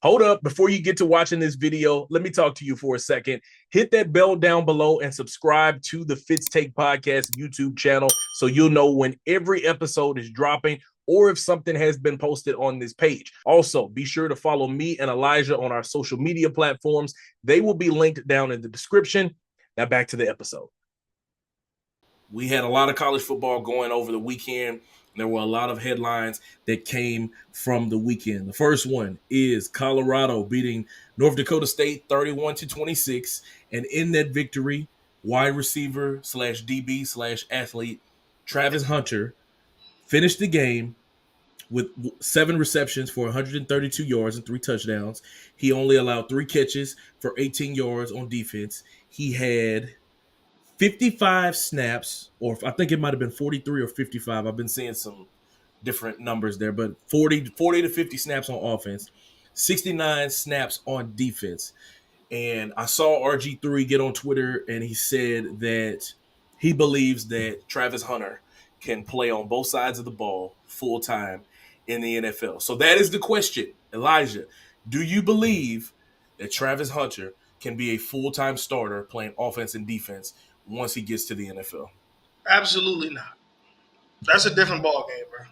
Hold up, before you get to watching this video, let me talk to you for a second. Hit that bell down below and subscribe to the Fitz Take Podcast YouTube channel so you'll know when every episode is dropping or if something has been posted on this page. Also, be sure to follow me and Elijah on our social media platforms. They will be linked down in the description. Now back to the episode. We had a lot of college football going over the weekend. There were a lot of headlines that came from the weekend. The first one is Colorado beating North Dakota State 31-26. And in that victory, wide receiver slash DB slash athlete Travis Hunter finished the game with 7 receptions for 132 yards and 3 touchdowns. He only allowed 3 catches for 18 yards on defense. He had 55 snaps, or I think it might have been 43 or 55. I've been seeing some different numbers there, but 40 to 50 snaps on offense, 69 snaps on defense. And I saw RG3 get on Twitter, and he said that he believes that Travis Hunter can play on both sides of the ball full time in the NFL. So that is the question. Elijah, do you believe that Travis Hunter can be a full-time starter playing offense and defense once he gets to the NFL? Absolutely not. That's a different ball game, bro.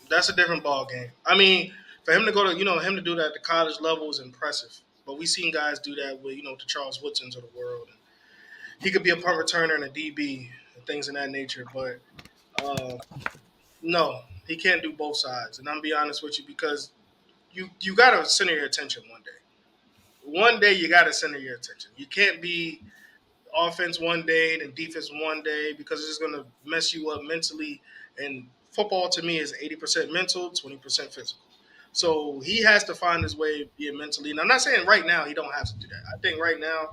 That's a different ball game. I mean, for him to go to, him to do that at the college level is impressive. But we've seen guys do that with, the Charles Woodsons of the world. He could be a punt returner and a DB and things of that nature. But no, he can't do both sides. And I'm be honest with you because you got to center your attention one day. One day you got to center your attention. You can't be offense one day and defense one day because it's going to mess you up mentally. And football to me is 80% mental, 20% physical. So he has to find his way of being mentally. And I'm not saying right now he don't have to do that. I think right now,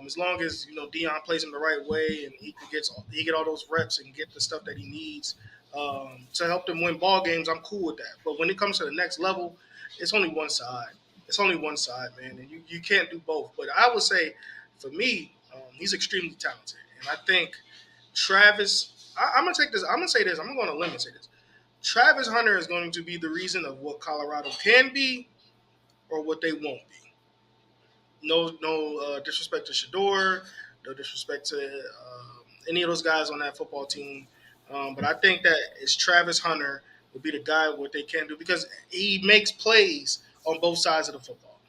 as long as Dion plays him the right way and he get all those reps and get the stuff that he needs to help them win ball games, I'm cool with that. But when it comes to the next level, it's only one side. It's only one side, man, and you can't do both. But I would say, for me, he's extremely talented, and I think Travis. I'm gonna take this. I'm gonna say this. I'm gonna go on a limb and say this. Travis Hunter is going to be the reason of what Colorado can be, or what they won't be. No disrespect to Shador, no disrespect to any of those guys on that football team, but I think that it's Travis Hunter will be the guy what they can do because he makes plays on both sides of the football.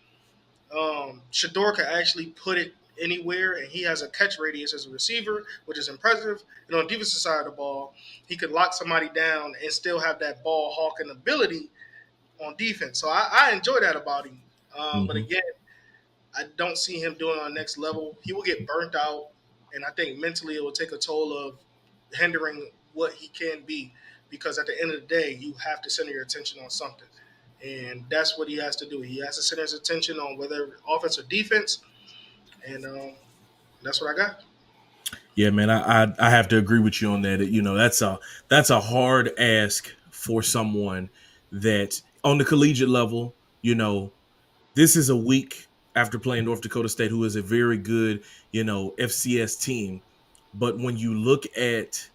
Shador can actually put it anywhere, and he has a catch radius as a receiver, which is impressive. And on the defensive side of the ball, he could lock somebody down and still have that ball hawking ability on defense. So I enjoy that about him. But again, I don't see him doing on the next level. He will get burnt out, and I think mentally it will take a toll of hindering what he can be because at the end of the day, you have to center your attention on something. And that's what he has to do. He has to center his attention on whether offense or defense. And that's what I got. Yeah, man, I have to agree with you on that. That's a hard ask for someone that on the collegiate level, this is a week after playing North Dakota State, who is a very good, FCS team. But when you look at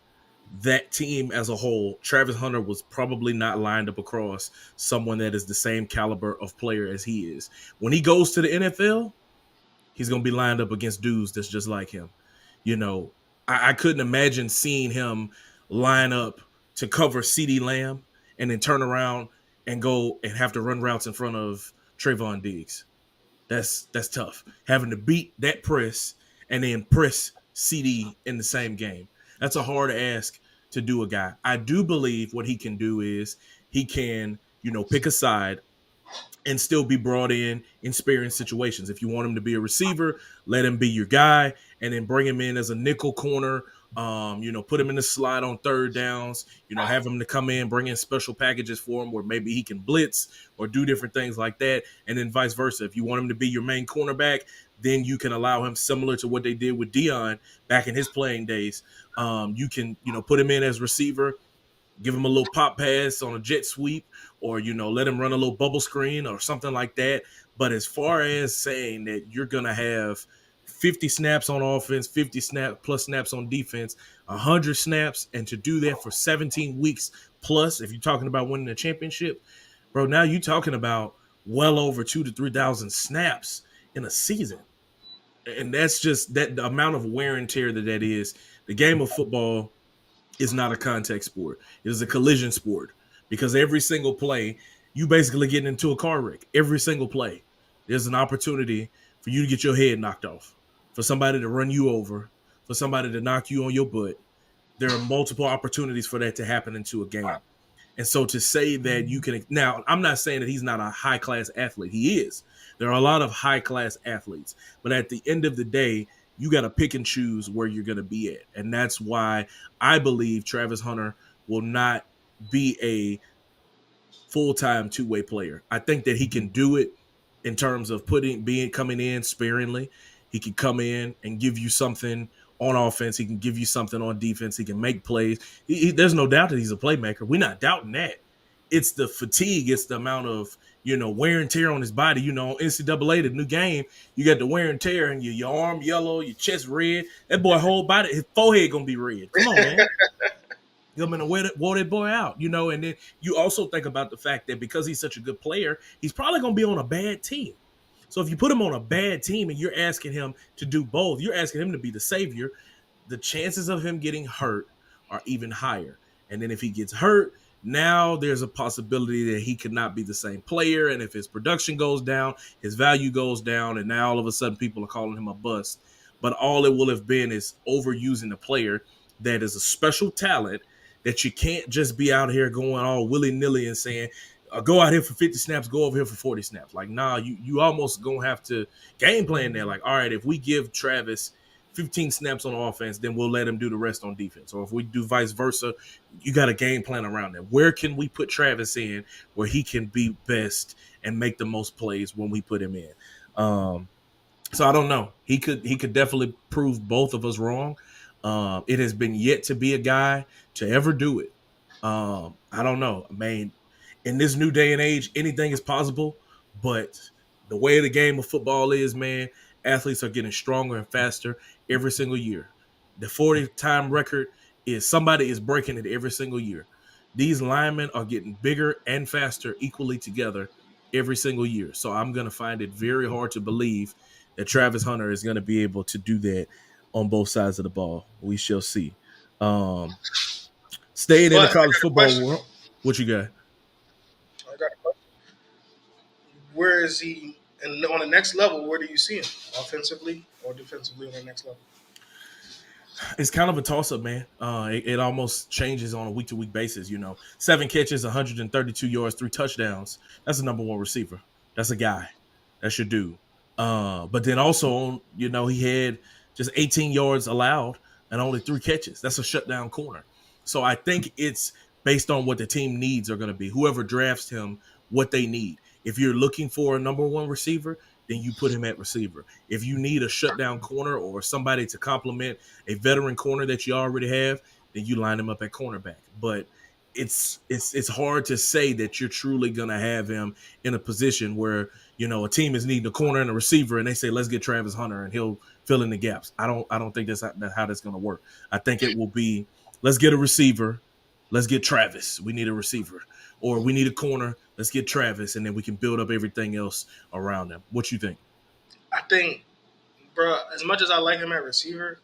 that team as a whole, Travis Hunter was probably not lined up across someone that is the same caliber of player as he is. When he goes to the NFL, he's going to be lined up against dudes that's just like him. I couldn't imagine seeing him line up to cover CeeDee Lamb and then turn around and go and have to run routes in front of Trayvon Diggs. That's tough. Having to beat that press and then press CeeDee in the same game. That's a hard ask to do a guy. I do believe what he can do is he can, pick a side and still be brought in sparing situations. If you want him to be a receiver, let him be your guy and then bring him in as a nickel corner. Put him in the slot on third downs, have him to come in, bring in special packages for him where maybe he can blitz or do different things like that. And then vice versa. If you want him to be your main cornerback, then you can allow him similar to what they did with Dion back in his playing days. You can, put him in as receiver, give him a little pop pass on a jet sweep, or, let him run a little bubble screen or something like that. But as far as saying that you're going to have 50 snaps on offense, 50 plus snaps on defense, 100 snaps, and to do that for 17 weeks plus, if you're talking about winning a championship, bro, now you're talking about well over 2 to 3 thousand snaps in a season, and that's just that the amount of wear and tear that is. The game of football is not a contact sport; it is a collision sport because every single play you basically get into a car wreck. Every single play, there's an opportunity for you to get your head knocked off, for somebody to run you over, for somebody to knock you on your butt. There are multiple opportunities for that to happen into a game. And so to say that you can now, I'm not saying that he's not a high class athlete. He is. There are a lot of high class athletes, but at the end of the day, you got to pick and choose where you're going to be at, and that's why I believe Travis Hunter will not be a full-time two-way player. I think that he can do it in terms of coming in sparingly. He can come in and give you something on offense. He can give you something on defense. He can make plays. There's no doubt that he's a playmaker. We're not doubting that. It's the fatigue. It's the amount of wear and tear on his body. NCAA, the new game, you got the wear and tear, and your arm yellow, your chest red. That boy whole body, his forehead gonna be red. Come on, man. I'm gonna wear that boy out, and then you also think about the fact that because he's such a good player, he's probably gonna be on a bad team. So if you put him on a bad team and you're asking him to do both, you're asking him to be the savior, the chances of him getting hurt are even higher. And then if he gets hurt, now there's a possibility that he could not be the same player. And if his production goes down, his value goes down, and now all of a sudden people are calling him a bust. But all it will have been is overusing a player that is a special talent that you can't just be out here going all willy-nilly and saying, go out here for 50 snaps, go over here for 40 snaps. Like, nah, you almost gonna have to game plan there. Like, all right, if we give Travis 15 snaps on offense, then we'll let him do the rest on defense. Or if we do vice versa, you got a game plan around that. Where can we put Travis in where he can be best and make the most plays when we put him in? So I don't know. He could definitely prove both of us wrong. It has been yet to be a guy to ever do it. I don't know. I mean, in this new day and age, anything is possible. But the way the game of football is, man, athletes are getting stronger and faster every single year. The 40-time record is somebody is breaking it every single year. These linemen are getting bigger and faster equally together every single year. So I'm going to find it very hard to believe that Travis Hunter is going to be able to do that on both sides of the ball. We shall see. Um, Staying in the But I college got a football question. world, what you got? I got a question. Where is he? And on the next level, where do you see him? Offensively or defensively on the next level? It's kind of a toss up, man. It almost changes on a week to week basis. 7 catches, 132 yards, 3 touchdowns. That's the number one receiver. That's a guy. That's your dude. But then also, he had just 18 yards allowed and only 3 catches. That's a shutdown corner. So I think it's based on what the team needs are going to be. Whoever drafts him, what they need. If you're looking for a number one receiver, then you put him at receiver. If you need a shutdown corner or somebody to complement a veteran corner that you already have, then you line him up at cornerback. But it's hard to say that you're truly gonna have him in a position where a team is needing a corner and a receiver, and they say let's get Travis Hunter and he'll fill in the gaps. I don't think how that's gonna work. I think it will be let's get a receiver, let's get Travis. We need a receiver, or we need a corner. Let's get Travis, and then we can build up everything else around them. What you think? I think, bro, as much as I like him at receiver,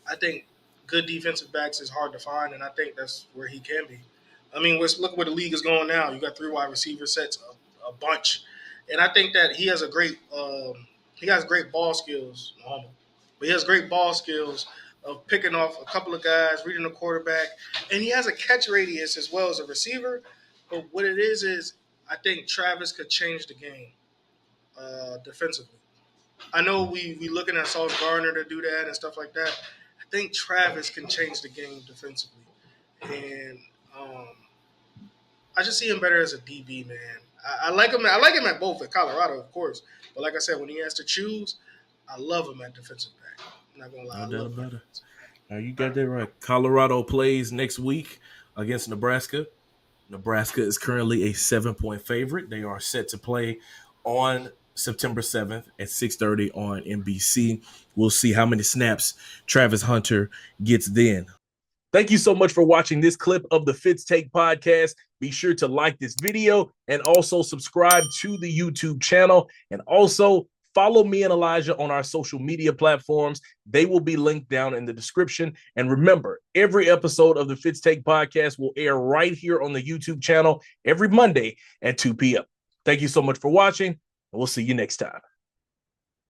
I think good defensive backs is hard to find, and I think that's where he can be. I mean, look where the league is going now. You got three wide receiver sets, a bunch, and I think that he has great ball skills, but he has great ball skills of picking off a couple of guys, reading the quarterback, and he has a catch radius as well as a receiver. But what it is I think Travis could change the game defensively. I know we looking at Sauce Gardner to do that and stuff like that. I think Travis can change the game defensively, and um, I just see him better as a DB man. I like him. I like him at both at Colorado, of course. But like I said, when he has to choose, I love him at defensive back. I'm not gonna lie, No I doubt love him at about it. defensive back. You got that right. Colorado plays next week against Nebraska. Nebraska is currently a 7-point favorite. They are set to play on September 7th at 6:30 on NBC. We'll see how many snaps Travis Hunter gets then. Thank you so much for watching this clip of the Fitz Take podcast. Be sure to like this video and also subscribe to the YouTube channel. And also follow me and Elijah on our social media platforms. They will be linked down in the description. And remember, every episode of the Fitz Take podcast will air right here on the YouTube channel every Monday at 2 p.m. Thank you so much for watching, and we'll see you next time.